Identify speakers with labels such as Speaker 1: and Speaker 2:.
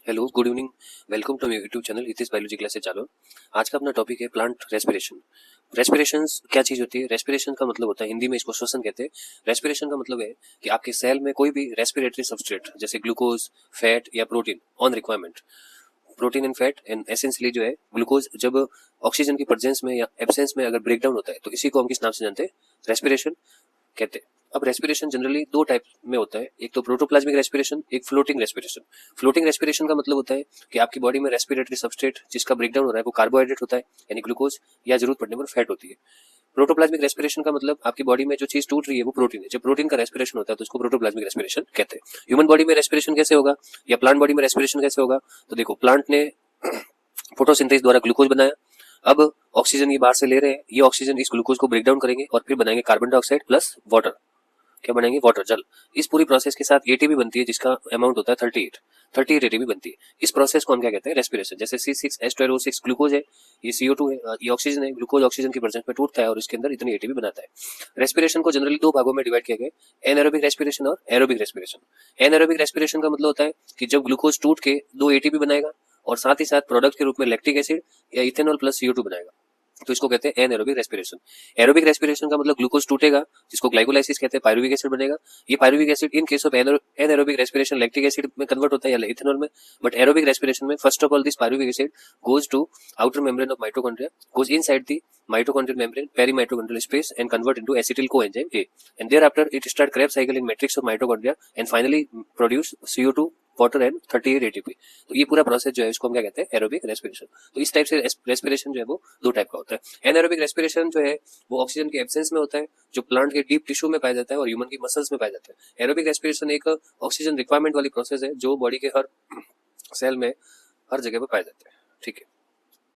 Speaker 1: Hello, good evening. Welcome to YouTube channel Hitesh biology classes चालू। आज का अपना टॉपिक है प्लांट रेस्पिरेशन। रेस्पिरेशन क्या चीज होती है? रेस्पिरेशन का मतलब होता है, हिंदी में इसको श्वसन कहते हैं। रेस्पिरेशन का मतलब है कि आपके सेल में कोई भी रेस्पिरेटरी सबस्ट्रेट जैसे ग्लूकोज, फैट या protein on requirement, protein and fat and essentially जो है ग्लूकोज, जब ऑक्सीजन की प्रेजेंस में या एब्सेंस में अगर ब्रेकडाउन होता है तो इसी को हम किस नाम से जानते हैं? रेस्पिरेशन कहते हैं। अब रेस्पिरेशन जनरली दो टाइप में होता है, एक तो प्रोटोप्लाज्मिक रेस्पिरेशन, एक फ्लोटिंग रेस्पिरेशन। फ्लोटिंग रेस्पिरेशन का मतलब होता है कि आपकी बॉडी में रेस्पिरेटरी सबस्ट्रेट जिसका ब्रेकडाउन हो रहा है वो कार्बोहाइड्रेट होता है, यानी ग्लूकोज, या जरूरत पड़ने पर फैट होती है। प्रोटोप्लाज्मिक रेस्पिरेशन का मतलब आपकी बॉडी में जो चीज टूट रही है वो प्रोटीन है। जब प्रोटीन का रेस्पिरेशन होता है तो उसको प्रोटोप्लाज्मिक रेस्पिरेशन कहते हैं। ह्यूमन बॉडी में रेस्पिरेशन कैसे होगा या प्लांट बॉडी में रेस्पिरेशन कैसे होगा? तो देखो, प्लांट ने फोटोसिंथेसिस द्वारा ग्लूकोज बनाया। अब ऑक्सीजन ये बाहर से ले रहे हैं, ये ऑक्सीजन इस ग्लूकोज को ब्रेक डाउन करेंगे और फिर बनाएंगे कार्बन डाइऑक्साइड प्लस वाटर। क्या बनाएंगे? वाटर, जल। इस पूरी प्रोसेस के साथ एटीपी बनती है जिसका अमाउंट होता है 38 एटीपी बनती है। इस प्रोसेस को हम क्या कहते हैं? रेस्पिरेशन। जैसे C6H12O6 ग्लूकोज है, ये CO2 है, ये ऑक्सीजन है। ग्लूकोज ऑक्सीजन की प्रेजेंस में टूटता है और इसके अंदर इतनी एटीपी बनाता है। रेस्पिरेशन को जनरली दो भागों में डिवाइड किया गया है, एनारोबिक रेस्पिरेशन और एरोबिक रेस्पिरेशन। एनारोबिक रेस्पिरेशन का मतलब होता है कि जब ग्लूकोज टूट के दो एटीपी बनाएगा और साथ ही साथ प्रोडक्ट के रूप में लैक्टिक एसिड या इथेनॉल प्लस CO2 बनाएगा, तो इसको कहते हैं एनारोबिक रेस्पिरेशन। एरोबिक रेस्पिरेशन का मतलब ग्लूकोज टूटेगा जिसको ग्लाइकोलाइसिस कहते हैं, पायरुविक एसिड बनेगा। ये pyruvic acid in case of anaerobic respiration lactic acid में कन्वर्ट होता है या इथेनॉल में। बट एरोबिक रेस्पिरेशन में first of all this pyruvic acid goes to outer membrane of mitochondria, goes inside the mitochondrial membrane, perimitochondrial space and convert into acetyl coenzyme A, and thereafter it start Krebs cycle in matrix of mitochondria and finally produce CO2, water and 38 ATP. तो ये पूरा process जो है इसको हम क्या कहते हैं? Aerobic respiration. तो इस टाइप से रेस्पिरेशन जो है वो दो टाइप का होता है। एनारोबिक रेस्पिरेशन जो है वो ऑक्सीजन के एब्सेंस में होता है, जो प्लांट के डीप टिश्यू में पाया जाता है और ह्यूमन की मसल्स में पाया जाता है। एरोबिक रेस्पिरेशन एक ऑक्सीजन रिक्वायरमेंट वाली प्रोसेस है जो बॉडी के हर सेल में हर जगह पर पाया जाता है। ठीक है।